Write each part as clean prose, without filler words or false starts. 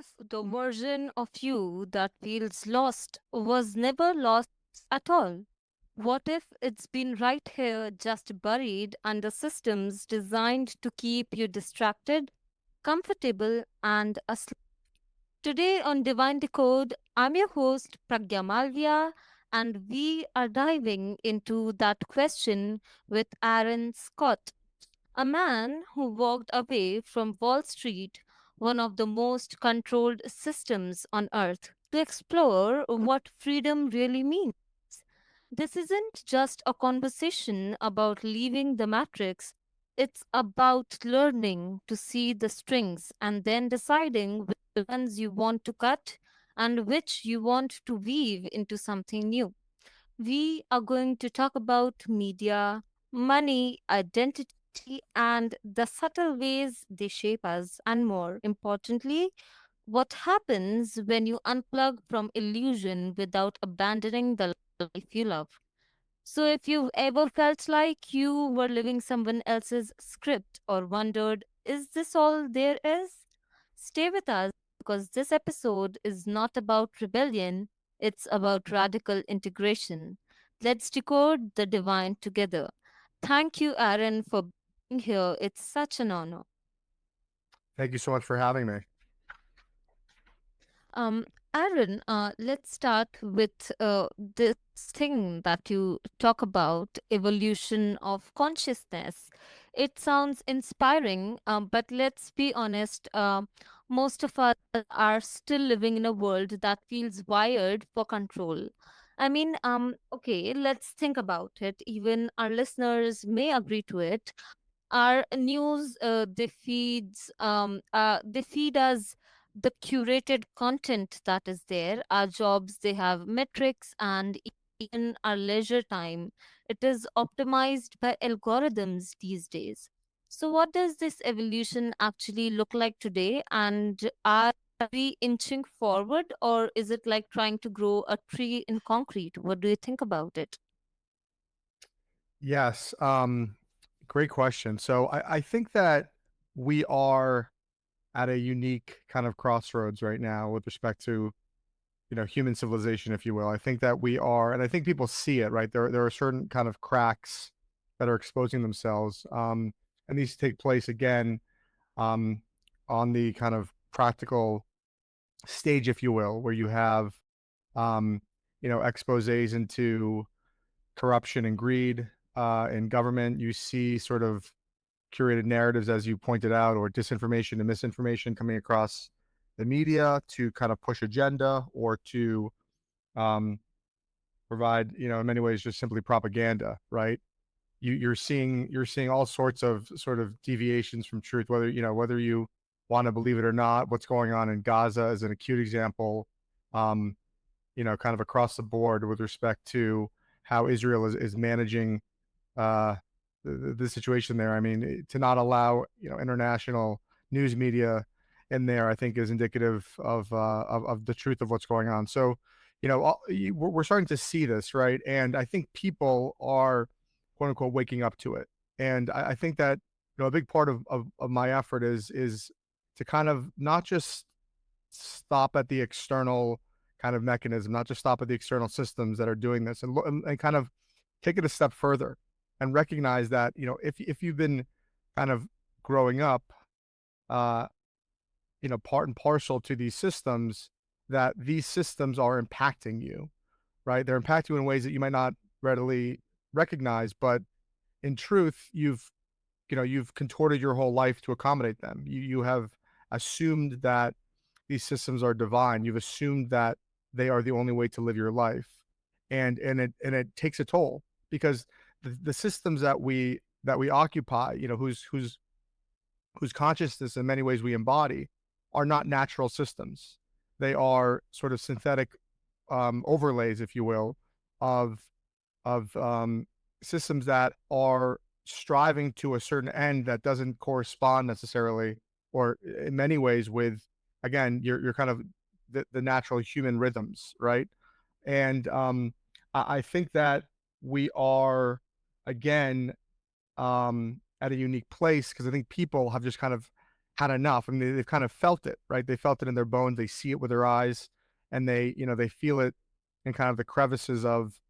if the version of you that feels lost was never lost at all? What if it's been right here, just buried under systems designed to keep you distracted, comfortable, and asleep? Today on Divine Decode, I'm your host, Pragya Malvia, and we are diving into that question with Aaron Scott, a man who walked away from Wall Street, one of the most controlled systems on earth, to explore what freedom really means. This isn't just a conversation about leaving the matrix, it's about learning to see the strings and then deciding which ones you want to cut and which you want to weave into something new. We are going to talk about media, money, identity, and the subtle ways they shape us, and more importantly, what happens when you unplug from illusion without abandoning the life you love. So, if you've ever felt like you were living someone else's script or wondered, is this all there is? Stay with us because this episode is not about rebellion, it's about radical integration. Let's decode the divine together. Thank you, Aaron, for being here. It's such an honor. Thank you so much for having me. Um, Aaron, let's start with this thing that you talk about, evolution of consciousness. It sounds inspiring, but let's be honest, most of us are still living in a world that feels wired for control. I mean, okay, let's think about it. Even our listeners may agree to it. Our news, they feed us the curated content that is there. Our jobs, they have metrics, and even our leisure time, it is optimized by algorithms these days. So what does this evolution actually look like today, and are we inching forward, or is it like trying to grow a tree in concrete? What do you think about it? Yes, great question. So I think that we are at a unique kind of crossroads right now with respect to human civilization, if you will. I think that we are, and I think people see it, right? There are certain kind of cracks that are exposing themselves, and these take place again um, on the kind of practical stage, if you will, where you have um, exposés into corruption and greed in government. You see sort of curated narratives, as you pointed out, or disinformation and misinformation coming across the media to kind of push agenda or to um, provide, in many ways, just simply propaganda, right? You're seeing all sorts of sort of deviations from truth, whether you want to believe it or not. What's going on in Gaza is an acute example. Um, kind of across the board with respect to how Israel is managing uh, the situation there. I mean, to not allow international news media in there, I think, is indicative of the truth of what's going on. So, we're starting to see this, right? And I think people are quote unquote waking up to it. And I think that a big part of my effort is to kind of not just stop at the external kind of mechanism, not just stop at the external systems that are doing this, and kind of take it a step further and recognize that if you've been kind of growing up, uh, part and parcel to these systems, that these systems are impacting you, right? They're impacting you in ways that you might not readily recognize, but in truth, you've contorted your whole life to accommodate them. You have assumed that these systems are divine. You've assumed that they are the only way to live your life, and it takes a toll because the systems that we occupy, whose consciousness in many ways we embody, are not natural systems. They are sort of synthetic overlays, if you will, of of systems that are striving to a certain end that doesn't correspond necessarily, or in many ways, with again your kind of the natural human rhythms, right? And I think that we are again at a unique place because I think people have just kind of had enough. I mean, they've kind of felt it, right? They felt it in their bones. They see it with their eyes, and they feel it in kind of the crevices of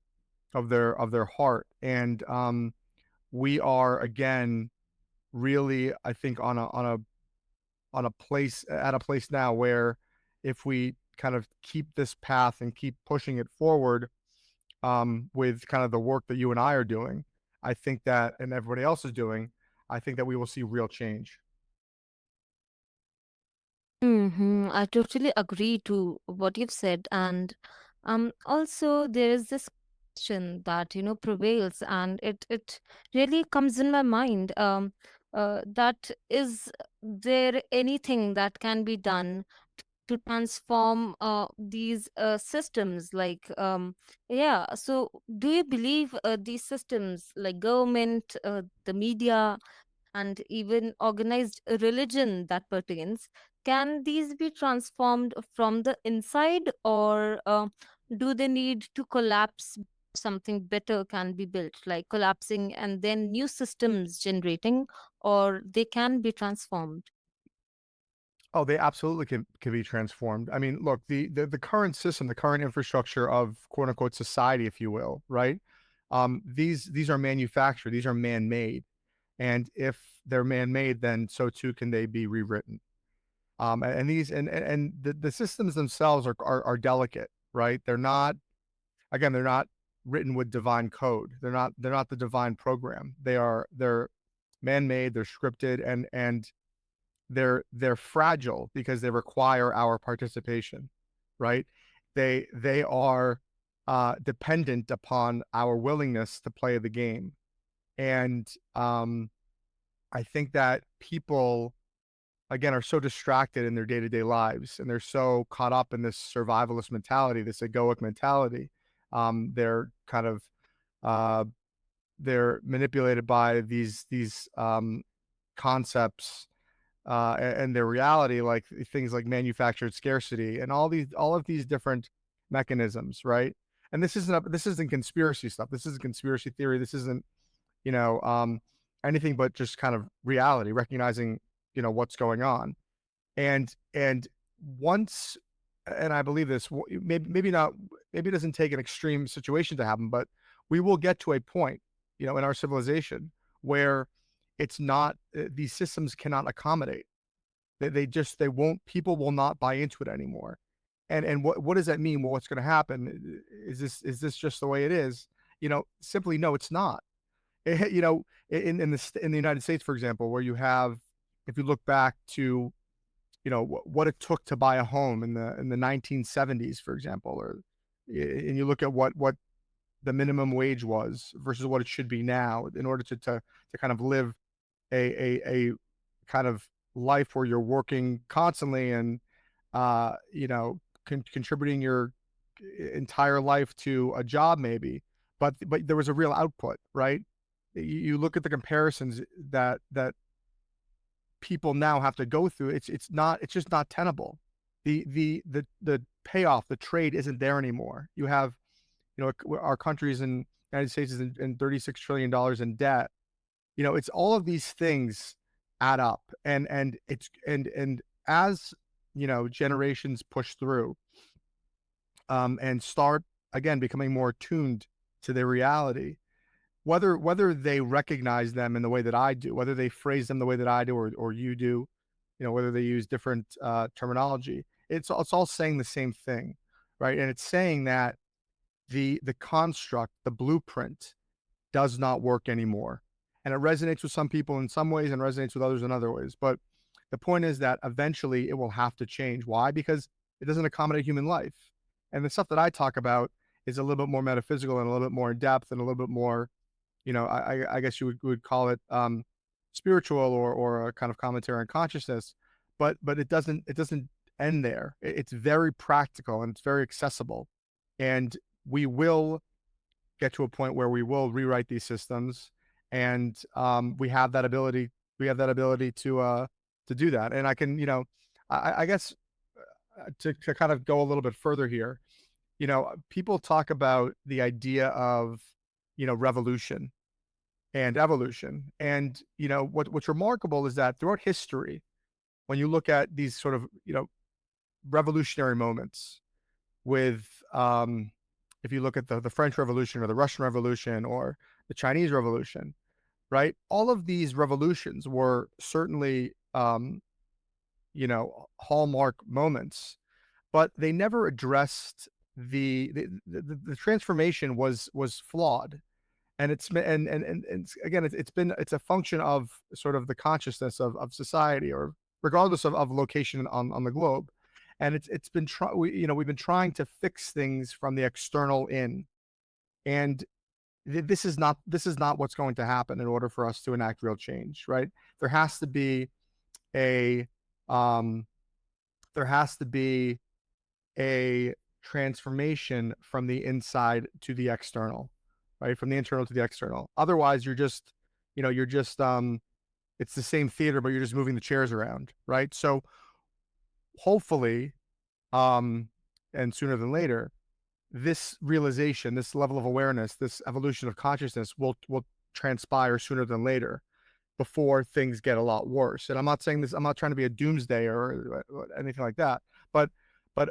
their heart. And we are again really, I think, on a place at a place now where if we kind of keep this path and keep pushing it forward, with kind of the work that you and I are doing, I think that, and everybody else is doing, I think that we will see real change. I totally agree to what you've said. And also there is this question that, prevails, and it really comes in my mind. That is there anything that can be done to transform these systems? Like, yeah, so do you believe these systems like government, the media, and even organized religion that pertains, can these be transformed from the inside, or do they need to collapse? Something better can be built, like collapsing and then new systems generating, or they can be transformed. Oh, they absolutely can be transformed. I mean, look, the current system, the current infrastructure of quote unquote society, if you will, right? These are manufactured, these are man-made. And if they're man-made, then so too can they be rewritten. And these and the systems themselves are delicate, right? They're not, again, they're not written with divine code. They're not the divine program. They're man-made, they're scripted, and they're fragile because they require our participation, right? They are dependent upon our willingness to play the game. And I think that people, again, are so distracted in their day-to-day lives, and they're so caught up in this survivalist mentality, this egoic mentality. They're kind of uh, they're manipulated by these concepts, and their reality, like things like manufactured scarcity and all of these different mechanisms, right? And this isn't conspiracy stuff. This isn't conspiracy theory. This isn't, you know, anything but just kind of reality, recognizing, what's going on. And once, and I believe this, maybe not, maybe it doesn't take an extreme situation to happen, but we will get to a point, in our civilization where it's not, these systems cannot accommodate. They won't, people will not buy into it anymore. And what does that mean? Well, what's going to happen? Is this just the way it is? Simply no, it's not. In the United States, for example, where you have, if you look back to, what it took to buy a home in the 1970s, for example, and you look at what the minimum wage was versus what it should be now in order to kind of live a kind of life where you're working constantly and contributing your entire life to a job maybe, but there was a real output, right? You look at the comparisons that people now have to go through. It's just not tenable. The payoff, the trade isn't there anymore. You have, our countries in United States is in $36 trillion in debt. It's all of these things add up, and it's and as generations push through, and start again becoming more attuned to their reality, whether they recognize them in the way that I do, whether they phrase them the way that I do, or you do, whether they use different terminology, it's all saying the same thing, right? And it's saying that the construct, the blueprint, does not work anymore. And it resonates with some people in some ways and resonates with others in other ways. But the point is that eventually it will have to change. Why? Because it doesn't accommodate human life. And the stuff that I talk about is a little bit more metaphysical and a little bit more in depth and a little bit more, I guess you would call it spiritual, or a kind of commentary on consciousness. But it doesn't end there. It's very practical and it's very accessible. And we will get to a point where we will rewrite these systems, and we have that ability. We have that ability to do that. And I can, I guess, to kind of go a little bit further here. People talk about the idea of, revolution and evolution, and what's remarkable is that throughout history, when you look at these sort of, revolutionary moments with, if you look at the French Revolution or the Russian Revolution or the Chinese Revolution, right? All of these revolutions were certainly, hallmark moments, but they never addressed the transformation was flawed. And again, it's a function of sort of the consciousness of society, or regardless of location on the globe. And it's been we've been trying to fix things from the external in, and this is not what's going to happen in order for us to enact real change, right? There has to be a um, there has to be a transformation from the inside to the external, right? From the internal to the external. Otherwise, you're just it's the same theater, but you're just moving the chairs around, right? So hopefully, um, and sooner than later, this realization, this level of awareness, this evolution of consciousness will transpire sooner than later, before things get a lot worse. And I'm not saying this, I'm not trying to be a doomsday or anything like that, but but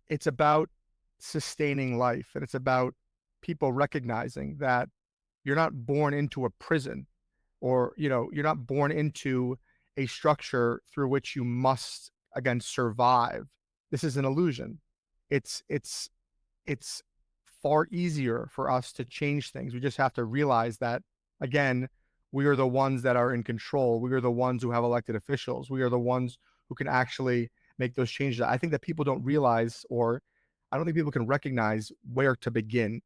it's about sustaining life, and it's about people recognizing that you're not born into a prison, or you're not born into a structure through which you must, again, survive. This is an illusion. It's it's it's far easier for us to change things. We just have to realize that, again, we are the ones that are in control. We are the ones who have elected officials. We are the ones who can actually make those changes. I think that people don't realize, or I don't think people can recognize where to begin.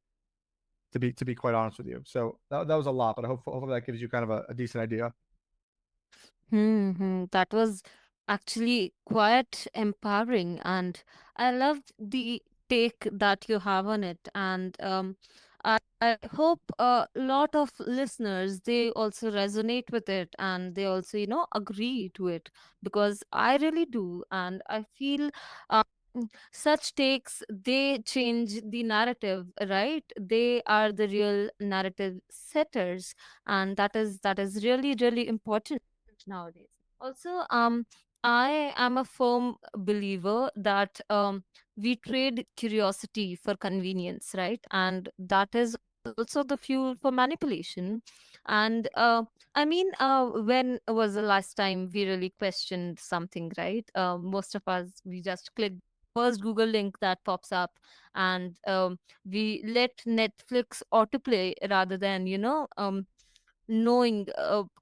To be quite honest with you, so that was a lot, but hopefully that gives you kind of a decent idea. That was actually quite empowering, and I loved the take that you have on it. And I hope a lot of listeners, they also resonate with it, and they also, agree to it, because I really do, and I feel um, such takes, they change the narrative, right? They are the real narrative setters, and that is really really important nowadays. Also, I am a firm believer that we trade curiosity for convenience, right? And that is also the fuel for manipulation. And I mean, when was the last time we really questioned something, right? Most of us, we just click first Google link that pops up, and we let Netflix autoplay rather than, knowing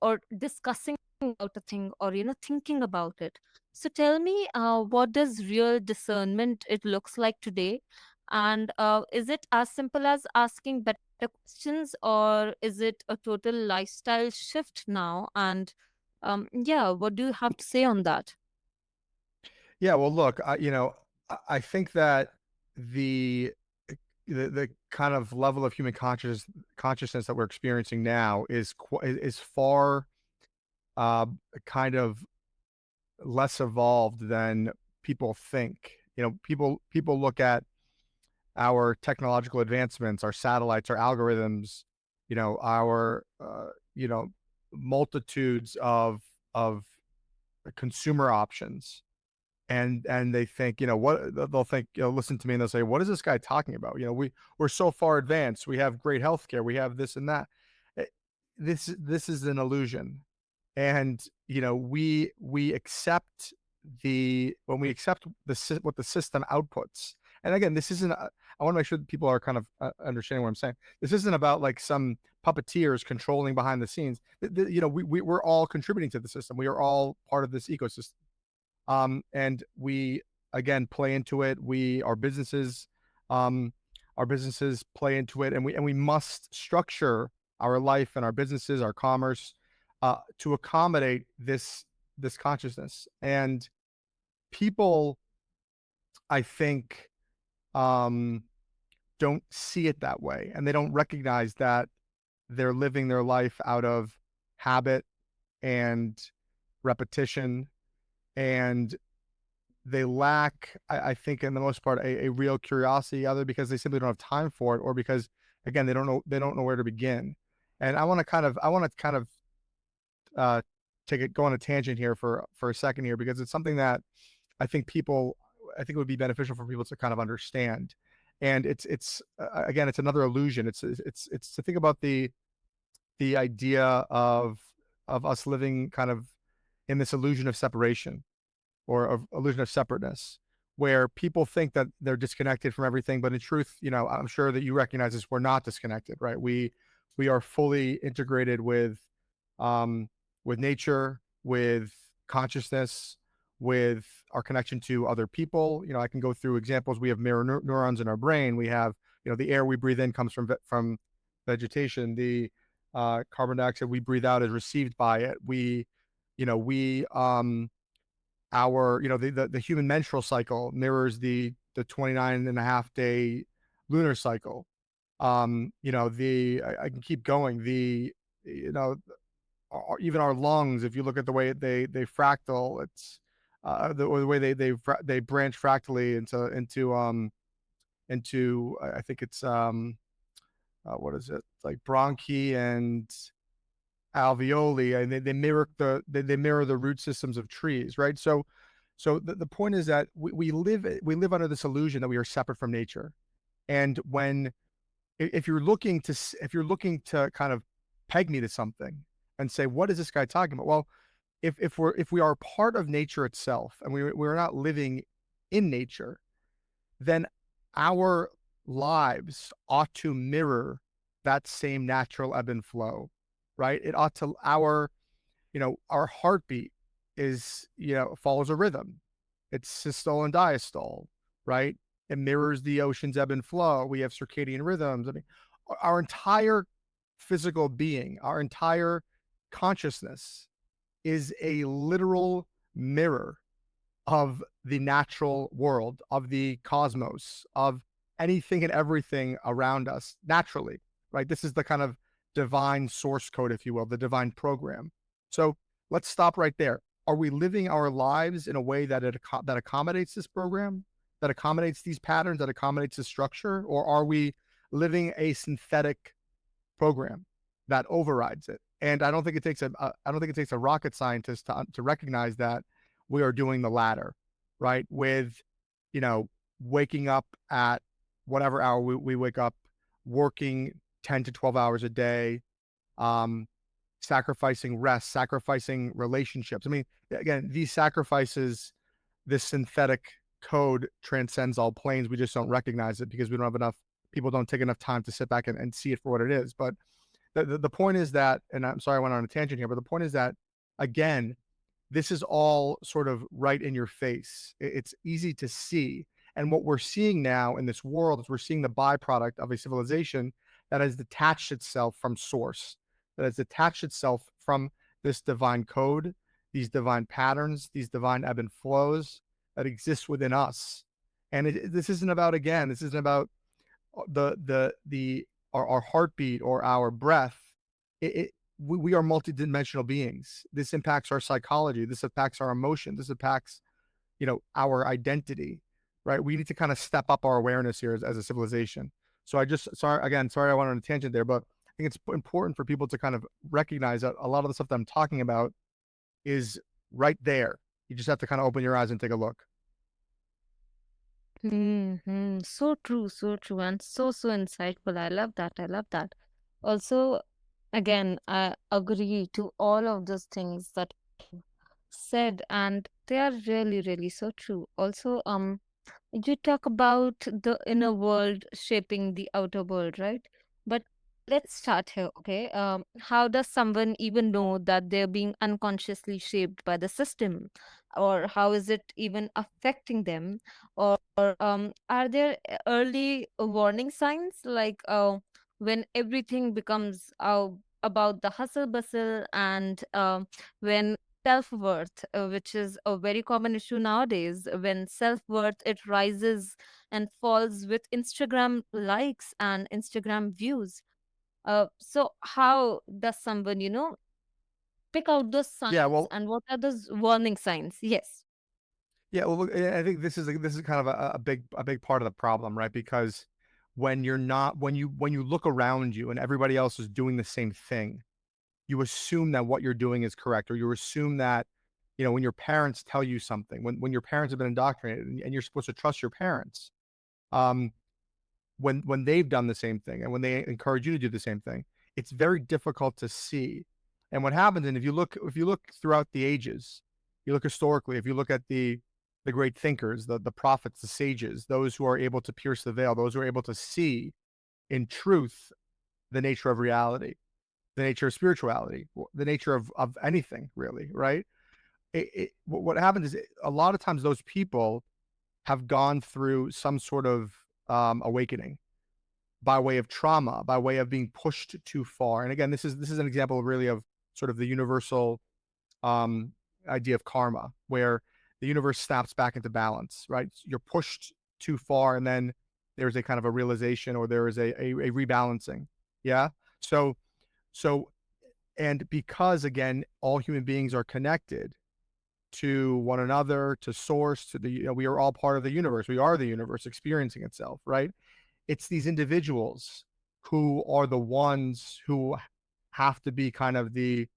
or discussing about a thing, or thinking about it. So tell me, what does real discernment it looks like today? And is it as simple as asking better questions, or is it a total lifestyle shift now? And yeah, what do you have to say on that? Yeah, well, look, I think that the the kind of level of human consciousness that we're experiencing now is far, uh, kind of less evolved than people think. People look at our technological advancements, our satellites, our algorithms, our multitudes of consumer options, and they think, they'll think, listen to me, and they'll say, "What is this guy talking about?" We're so far advanced. We have great healthcare. We have this and that. Eh, this is an illusion, and we accept the when we accept what the system outputs. And again, this isn't. I want to make sure that people are kind of understanding what I'm saying. This isn't about like some puppeteers controlling behind the scenes. We're all contributing to the system. We are all part of this ecosystem, and we, again, play into it. Um, our businesses play into it, and we must structure our life and our businesses, our commerce, to accommodate this consciousness. And people, I think, um, don't see it that way, and they don't recognize that they're living their life out of habit and repetition, and they lack, I think, in the most part, a real curiosity, either because they simply don't have time for it, or because, again, they don't know where to begin. And I want to kind of uh, go on a tangent here for a second here, because it's something that I think people I think it would be beneficial for people to kind of understand. And it's again, it's another illusion. It's to think about the idea of us living kind of in this illusion of separation, or of illusion of separateness, where people think that they're disconnected from everything, but in truth, I'm sure that you recognize this, we're not disconnected, right? We are fully integrated um, with nature, with consciousness, with our connection to other people. I can go through examples. We have mirror neurons in our brain. We have, the air we breathe in comes from vegetation. The carbon dioxide we breathe out is received by it. We our the human menstrual cycle mirrors the 29 and a half day lunar cycle. I can keep going. You know Even our lungs, if you look at the way they fractal, it's or the way they branch fractally into I think it's what is it, like bronchi and alveoli, and they mirror the root systems of trees, right? So the point is that we live under this illusion that we are separate from nature. And if you're looking to kind of peg me to something and say, what is this guy talking about? Well, if we are part of nature itself, and we're not living in nature, then our lives ought to mirror that same natural ebb and flow, right? It ought to our heartbeat follows a rhythm. It's systole and diastole, right? It mirrors the ocean's ebb and flow. We have circadian rhythms. I mean, our entire physical being, our entire consciousness is a literal mirror of the natural world, of the cosmos, of anything and everything around us naturally, right? This is the kind of divine source code, if you will, the divine program. So let's stop right there. Are we living our lives in a way that accommodates this program, that accommodates these patterns, that accommodates the structure, or are we living a synthetic program that overrides it? And I don't think it takes a rocket scientist to recognize that we are doing the latter, right? With you know waking up at whatever hour we wake up, working 10 to 12 hours a day, um, sacrificing rest, sacrificing relationships. I mean, again, these sacrifices, this synthetic code transcends all planes. We just don't recognize it because we don't have enough people don't take enough time to sit back and see it for what it is. But the point is that, and I'm sorry I went on a tangent here, but the point is that, again, this is all sort of right in your face. It's easy to see. And what we're seeing now in this world is we're seeing the byproduct of a civilization that has detached itself from source, that has detached itself from this divine code, these divine patterns, these divine ebb and flows that exist within us. And this isn't about, again, this isn't about the our heartbeat or our breath. We are multidimensional beings. This impacts our psychology. This impacts our emotion. This impacts, our identity, right? We need to kind of step up our awareness here as a civilization. So sorry, I went on a tangent there, but I think it's important for people to kind of recognize that a lot of the stuff that I'm talking about is right there. You just have to kind of open your eyes and take a look. So true, so true, and so insightful. I love that. I love that. Also, again, I agree to all of those things that you said, and they are really so true. Also, you talk about the inner world shaping the outer world, right? But let's start here, okay? How does someone even know that they're being unconsciously shaped by the system? Or how is it even affecting them? Or are there early warning signs, like when everything becomes about the hustle bustle, and when self-worth, which is a very common issue nowadays, when self-worth, it rises and falls with Instagram likes and Instagram views. So how does someone, pick out those Yeah, signs, well, and what are those warning signs? Yes. yeah, well, look, I think this is kind of a big part of the problem, right? Because when you look around you and everybody else is doing the same thing, you assume that what you're doing is correct, or you assume that, when your parents tell you something, when your parents have been indoctrinated, and you're supposed to trust your parents, um, when they've done the same thing and when they encourage you to do the same thing, it's very difficult to see. And what happens, and if you look throughout the ages, you look historically, if you look at the great thinkers, the prophets, the sages, those who are able to pierce the veil, those who are able to see in truth the nature of reality, the nature of spirituality, the nature of anything really, right? What happens is, a lot of times those people have gone through some sort of awakening by way of trauma, by way of being pushed too far. And again, this is an example really of sort of the universal um, idea of karma, where the universe snaps back into balance. Right, you're pushed too far, and then there's a kind of a realization, or there is a rebalancing. Yeah. So so and because again, all human beings are connected to one another, to source, to the we are all part of the universe. We are the universe experiencing itself, right? It's these individuals who are the ones who have to be kind of the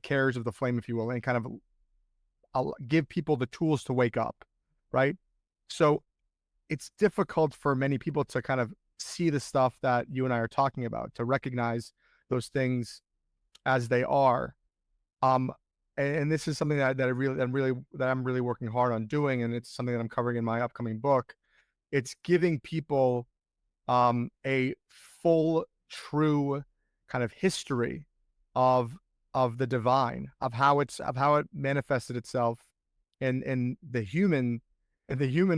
carriers of the flame, if you will, and kind of give people the tools to wake up, right? So it's difficult for many people to kind of see the stuff that you and I are talking about, to recognize those things as they are. Um, and this is something that I'm really working hard on doing, and it's something that I'm covering in my upcoming book. It's giving people a full, true kind of history of the divine, of how it manifested itself in the human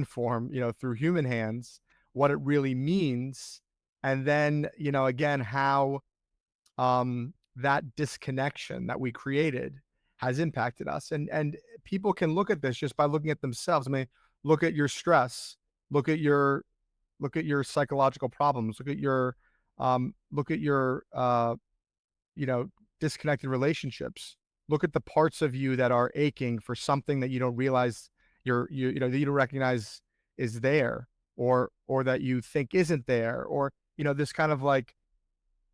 form, through human hands, what it really means, and then again how that disconnection that we created has impacted us. And people can look at this just by looking at themselves. I mean, look at your stress, look at your psychological problems, look at your you know disconnected relationships. Look at the parts of you that are aching for something that you don't realize that you don't recognize is there, or that you think isn't there, or this kind of like,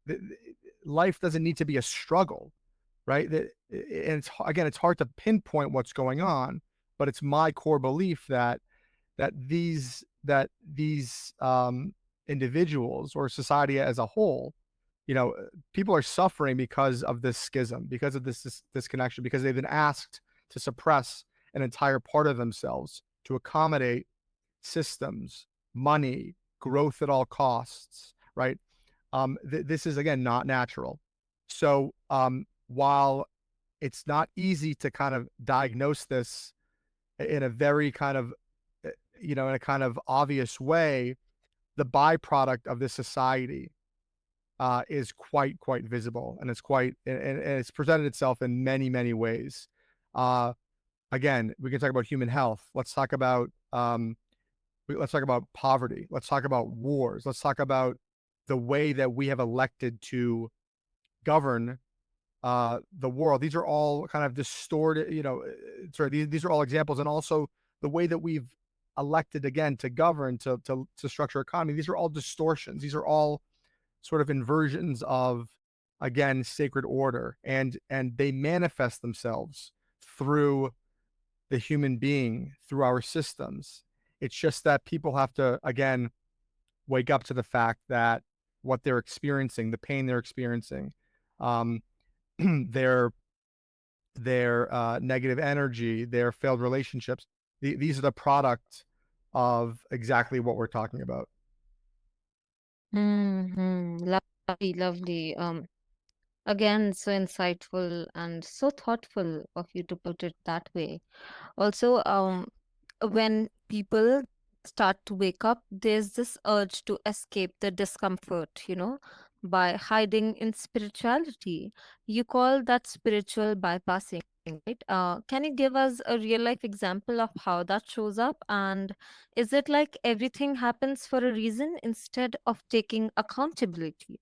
th- th- life doesn't need to be a struggle, right? And again, it's hard to pinpoint what's going on, but it's my core belief that these individuals, or society as a whole, people are suffering because of this schism, because of this disconnection, because they've been asked to suppress an entire part of themselves to accommodate systems, money, growth at all costs, right? This is again not natural. So while it's not easy to kind of diagnose this in a very kind of in a kind of obvious way, the byproduct of this society is quite visible, and and it's presented itself in many ways. Uh, Again, we can talk about human health. Let's talk about poverty. Let's talk about wars. Let's talk about the way that we have elected to govern the world. These are all kind of distorted, sorry, these are all examples. And also the way that we've elected again to govern, to structure economy. These are all distortions. These are all sort of inversions of, again, sacred order, and they manifest themselves through the human being, through our systems. It's just that people have to, again, wake up to the fact that what they're experiencing, the pain they're experiencing, um, their negative energy, their failed relationships. These are the product of exactly what we're talking about. Lovely, lovely. Again, so insightful and so thoughtful of you to put it that way. Also, when people start to wake up, there's this urge to escape the discomfort, by hiding in spirituality. You call that spiritual bypassing, right? Can you give us a real life example of how that shows up? And is it like everything happens for a reason instead of taking accountability?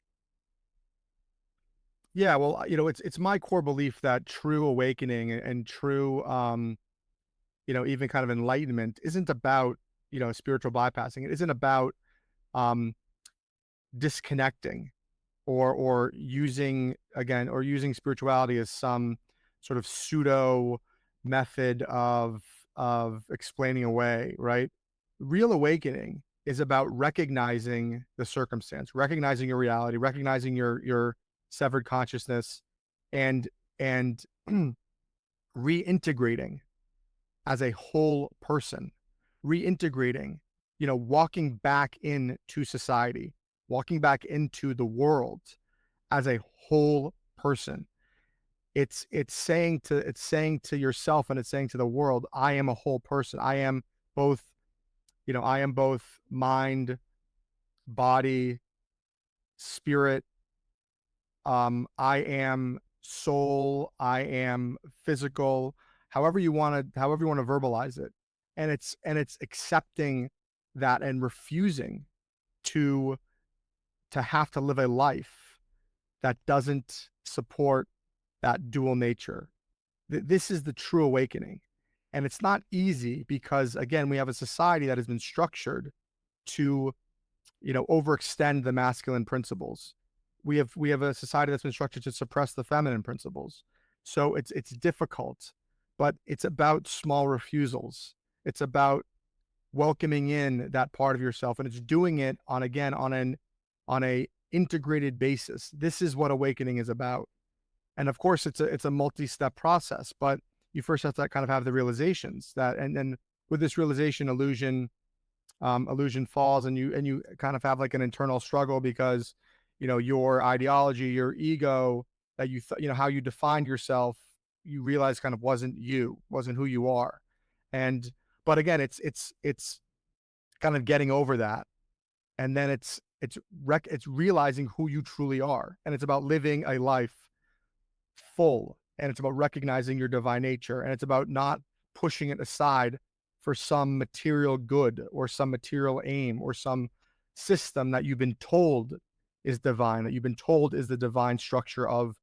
Yeah, well, it's my core belief that true awakening and true, even kind of enlightenment isn't about, spiritual bypassing. It isn't about um, disconnecting. or using, again, or using spirituality as some sort of pseudo method of explaining away, right? Real awakening is about recognizing the circumstance, recognizing your reality, recognizing your severed consciousness, and and reintegrating as a whole person, reintegrating, walking back into society, walking back into the world as a whole person. It's saying to yourself, and it's saying to the world, I am a whole person. Both, I am both mind, body, spirit, I am soul, I am physical, however you want to verbalize it. And it's accepting that and refusing to have to live a life that doesn't support that dual nature. This is the true awakening. And it's not easy because, again, we have a society that has been structured to, overextend the masculine principles. We have a society that's been structured to suppress the feminine principles. So it's difficult, but it's about small refusals. It's about welcoming in that part of yourself, and it's doing it on, again, on a integrated basis. This is what awakening is about. And of course, it's a multi-step process, but you first have to kind of have the realizations that, and then with this realization, illusion falls, and you kind of have like an internal struggle because, your ideology, your ego, that how you defined yourself, you realize kind of wasn't who you are. And but again, it's kind of getting over that, and then it's realizing who you truly are, and it's about living a life full, and it's about recognizing your divine nature, and it's about not pushing it aside for some material good or some material aim or some system that you've been told is divine, that you've been told is the divine structure of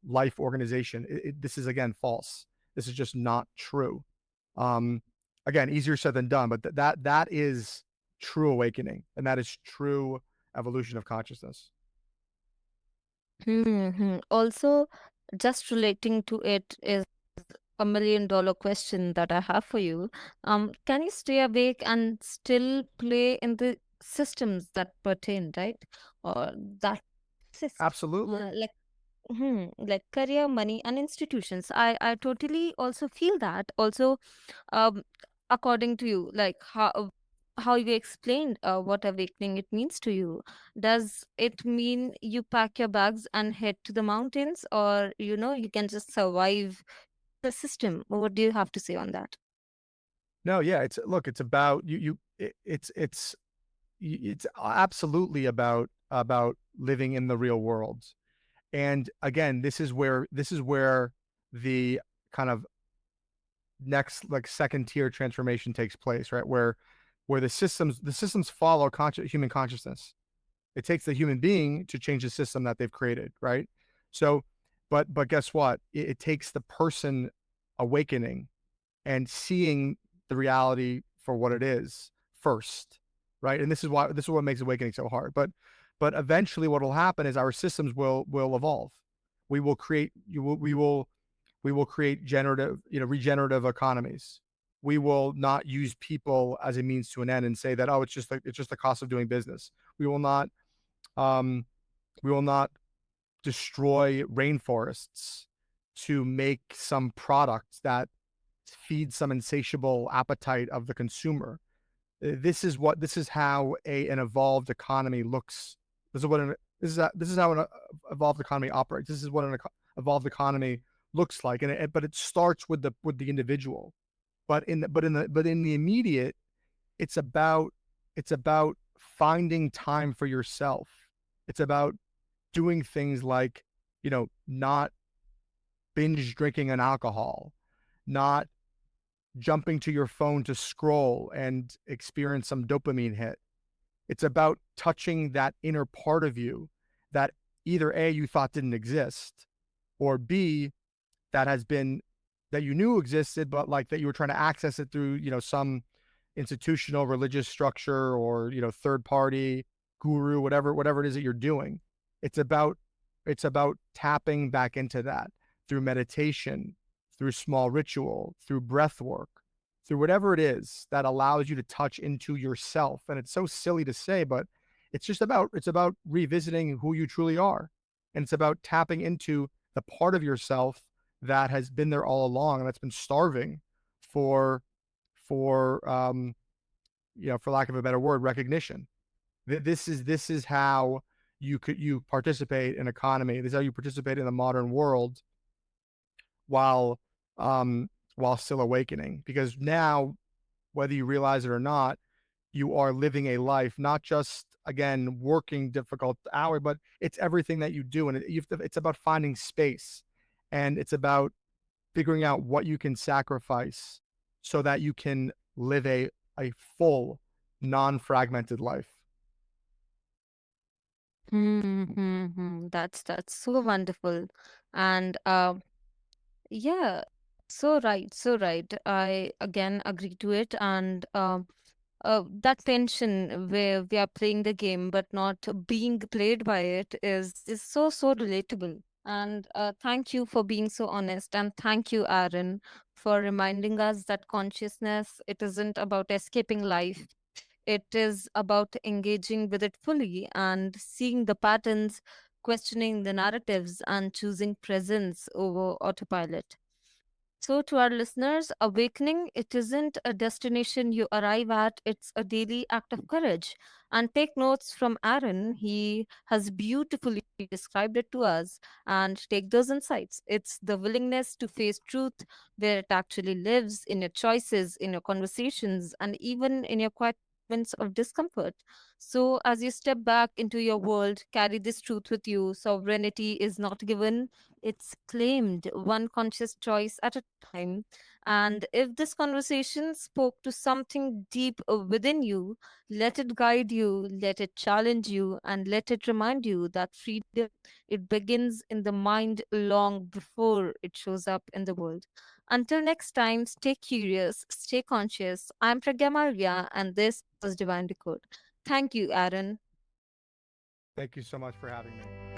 life organization. This is, again, false. This is just not true. um Again, easier said than done, but that is true awakening, and that is true evolution of consciousness. Also, just relating to it is $1 million question that I have for you. Can you stay awake and still play in the systems that pertain, right? Or that exist, Absolutely. like career, money, and institutions. I totally also feel that. Also, um, according to you, like how you explained what awakening it means to you. Does it mean you pack your bags and head to the mountains, or you can just survive the system? What do you have to say on that? No, yeah, it's about it's absolutely about living in the real world. And again, this is where the kind of next, like, second tier transformation takes place, right? Where the systems follow human consciousness. It takes the human being to change the system that they've created, right? So, but guess what? It takes the person awakening and seeing the reality for what it is first, right? And this is what makes awakening so hard. But eventually, what will happen is our systems will evolve. We will create you will we will create regenerative economies. We will not use people as a means to an end and say that, oh, it's just the cost of doing business. We will not um we will not destroy rainforests to make some product that feeds some insatiable appetite of the consumer. This is how an evolved economy looks. This is how an evolved economy operates. This is what an evolved economy looks like, but it starts with the individual. But in the immediate, it's about finding time for yourself. It's about doing things like, not binge drinking an alcohol, not jumping to your phone to scroll and experience some dopamine hit. It's about touching that inner part of you that either A, you thought didn't exist, or B, that has been that you knew existed, but like that you were trying to access it through, some institutional religious structure or, third party guru, whatever it is that you're doing. It's about tapping back into that through meditation, through small ritual, through breath work, through whatever it is that allows you to touch into yourself. And it's so silly to say, but it's about revisiting who you truly are. And it's about tapping into the part of yourself that has been there all along and that's been starving for for for lack of a better word, recognition. This is how you participate in economy. This is how you participate in the modern world while while still awakening. Because now, whether you realize it or not, you are living a life, not just again working difficult hours, but it's everything that you do, and it's about finding space, and it's about figuring out what you can sacrifice so that you can live a full, non-fragmented life. That's so wonderful. And yeah, so right, so right. I again agree to it. And that tension where we are playing the game but not being played by it is so relatable. And thank you for being so honest, and thank you, Aaron, for reminding us that consciousness, it isn't about escaping life. It is about engaging with it fully and seeing the patterns, questioning the narratives, and choosing presence over autopilot. So, to our listeners, awakening, it isn't a destination you arrive at, it's a daily act of courage. And take notes from Aaron. He has beautifully described it to us. And take those insights. It's the willingness to face truth where it actually lives, in your choices, in your conversations, and even in your quiet moments of discomfort. So, as you step back into your world, carry this truth with you. Sovereignty is not given, it's claimed, one conscious choice at a time. And if this conversation spoke to something deep within you, let it guide you, let it challenge you, and let it remind you that freedom, it begins in the mind long before it shows up in the world. Until next time, stay curious, stay conscious. I'm Pragya Maria, and this was Divine Decode. Thank you, Aaron. Thank you so much for having me.